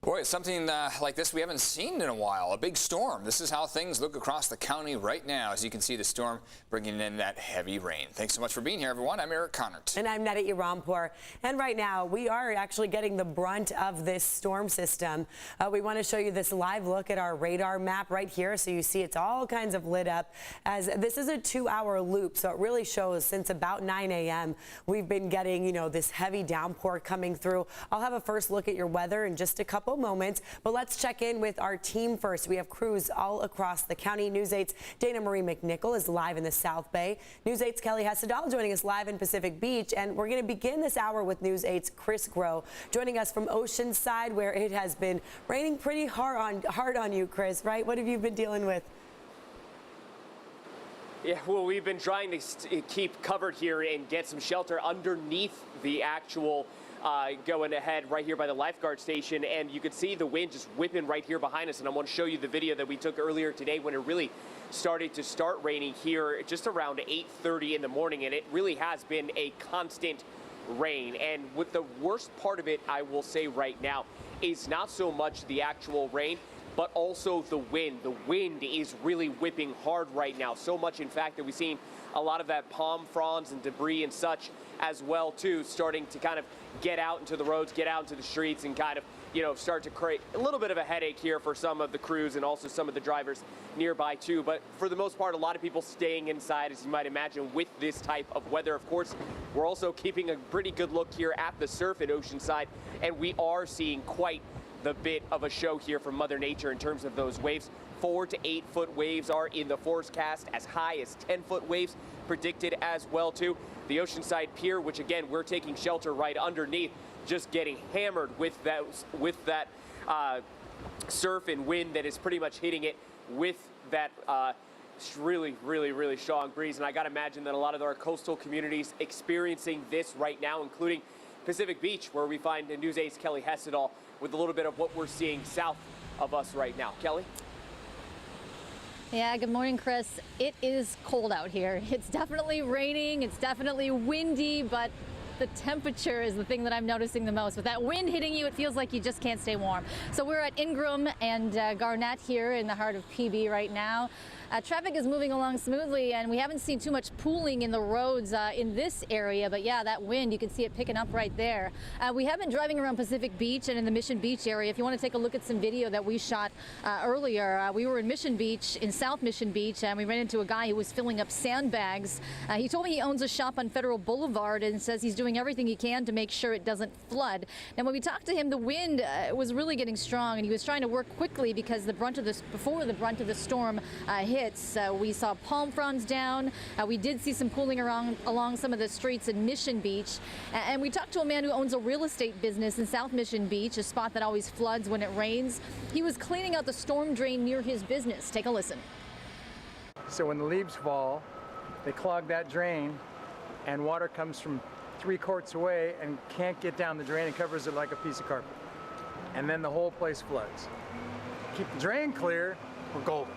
Boy, it's something like this we haven't seen in a while. A big storm. This is how things look across the county right now. As you can see, the storm bringing in that heavy rain. Thanks so much for being here, everyone. I'm Eric Connert. And I'm Netta Irampur. And right now, we are actually getting the brunt of this storm system. We want to show you this live look at our radar map right here. So you see it's all kinds of lit up, as this is a 2-hour loop. So it really shows since about 9 a.m. we've been getting, this heavy downpour coming through. I'll have a first look at your weather in just a couple moments, but let's check in with our team first. We have crews all across the county. News 8's Dana Marie McNichol is live in the South Bay. News 8's Kelly Hessedal joining us live in Pacific Beach, and we're going to begin this hour with News 8's Chris Groh joining us from Oceanside, where it has been raining pretty hard on you, Chris, right? What have you been dealing with? Yeah, well, we've been trying to keep covered here and get some shelter underneath the actual going ahead right here by the lifeguard station, and you can see the wind just whipping right here behind us. And I want to show you the video that we took earlier today when it really started to start raining here just around 8:30 in the morning, and it really has been a constant rain. And with the worst part of it, I will say right now, is not so much the actual rain, but also the wind. The wind is really whipping hard right now. So much, in fact, that we've seen a lot of that palm fronds and debris and such as well, too, starting to kind of get out into the roads, get out into the streets, and kind of, start to create a little bit of a headache here for some of the crews and also some of the drivers nearby, too. But for the most part, a lot of people staying inside, as you might imagine, with this type of weather. Of course, we're also keeping a pretty good look here at the surf at Oceanside, and we are seeing quite the bit of a show here from Mother Nature in terms of those waves. 4 to 8 foot waves are in the forecast, as high as 10-foot waves predicted as well, too. The Oceanside Pier, which again we're taking shelter right underneath, just getting hammered with that surf and wind that is pretty much hitting it with that really strong breeze. And I got to imagine that a lot of our coastal communities experiencing this right now, including Pacific Beach, where we find News 8's Kelly Hessedal with a little bit of what we're seeing south of us right now. Kelly? Yeah, good morning, Chris. It is cold out here. It's definitely raining. It's definitely windy, but the temperature is the thing that I'm noticing the most. With that wind hitting you, it feels like you just can't stay warm. So we're at Ingram and Garnett here in the heart of PB right now. Traffic is moving along smoothly, and we haven't seen too much pooling in the roads in this area, but yeah, that wind, you can see it picking up right there. We have been driving around Pacific Beach and in the Mission Beach area. If you want to take a look at some video that we shot earlier, we were in Mission Beach, in South Mission Beach, and we ran into a guy who was filling up sandbags. He told me he owns a shop on Federal Boulevard and says he's doing everything he can to make sure it doesn't flood. And when we talked to him, the wind was really getting strong, and he was trying to work quickly because before the brunt of the storm hit. We saw palm fronds down. We did see some pooling along some of the streets in Mission Beach. And we talked to a man who owns a real estate business in South Mission Beach, a spot that always floods when it rains. He was cleaning out the storm drain near his business. Take a listen. So when the leaves fall, they clog that drain, and water comes from 3 courts away and can't get down the drain and covers it like a piece of carpet. And then the whole place floods. Keep the drain clear, we're golden.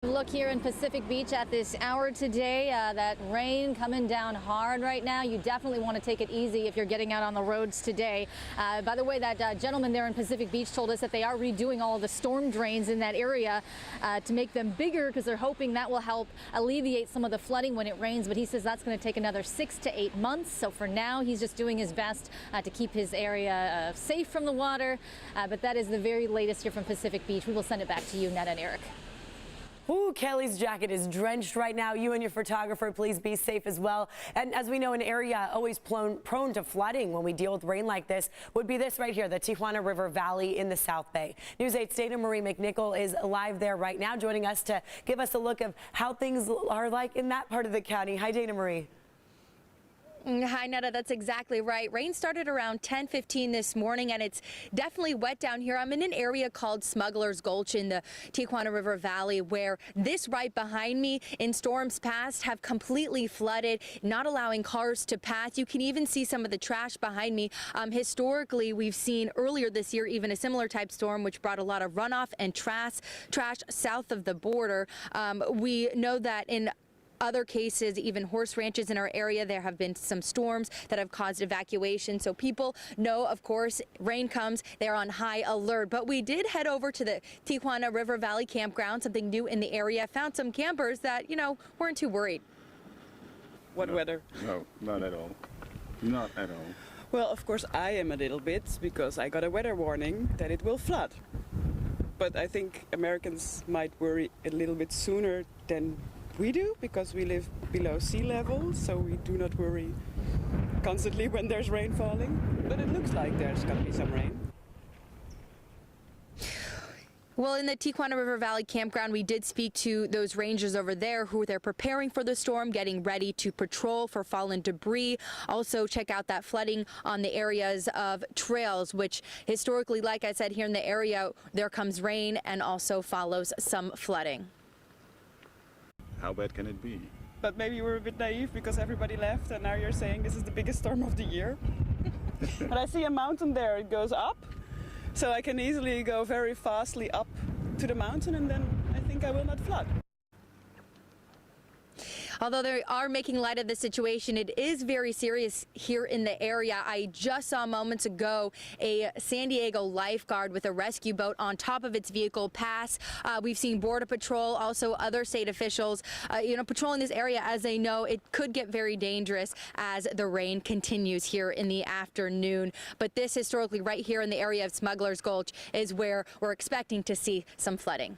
Look here in Pacific Beach at this hour today, that rain coming down hard right now. You definitely want to take it easy if you're getting out on the roads today. By the way, that gentleman there in Pacific Beach told us that they are redoing all of the storm drains in that area to make them bigger, because they're hoping that will help alleviate some of the flooding when it rains. But he says that's going to take another 6 to 8 months. So for now, he's just doing his best to keep his area safe from the water. But that is the very latest here from Pacific Beach. We will send it back to you, Netta and Eric. Ooh, Kelly's jacket is drenched right now. You and your photographer, please be safe as well. And as we know, an area always prone to flooding when we deal with rain like this would be this right here, the Tijuana River Valley in the South Bay. News 8's Dana Marie McNichol is live there right now, joining us to give us a look of how things are like in that part of the county. Hi, Dana Marie. Hi, Netta. That's exactly right. Rain started around 10:15 this morning, and it's definitely wet down here. I'm in an area called Smuggler's Gulch in the Tijuana River Valley, where this right behind me in storms past have completely flooded, not allowing cars to pass. You can even see some of the trash behind me. Historically, we've seen earlier this year even a similar type storm, which brought a lot of runoff and trash south of the border. We know that in other cases, even horse ranches in our area. There have been some storms that have caused evacuation. So people know, of course, rain comes, they're on high alert. But we did head over to the Tijuana River Valley campground, something new in the area. Found some campers that, weren't too worried. What weather? No, not at all. Not at all. Well, of course, I am a little bit because I got a weather warning that it will flood. But I think Americans might worry a little bit sooner than we do because we live below sea level, so we do not worry constantly when there's rain falling. But it looks like there's going to be some rain. Well, in the Tijuana River Valley campground, we did speak to those rangers over there who they're preparing for the storm, getting ready to patrol for fallen debris. Also, check out that flooding on the areas of trails, which historically, like I said, here in the area, there comes rain and also follows some flooding. How bad can it be? But maybe we're a bit naive because everybody left and now you're saying this is the biggest storm of the year. But I see a mountain there, it goes up. So I can easily go very fastly up to the mountain and then I think I will not flood. Although they are making light of the situation, it is very serious here in the area. I just saw moments ago a San Diego lifeguard with a rescue boat on top of its vehicle pass. We've seen Border Patrol, also other state officials, patrolling this area as they know it could get very dangerous as the rain continues here in the afternoon. But this historically right here in the area of Smuggler's Gulch is where we're expecting to see some flooding.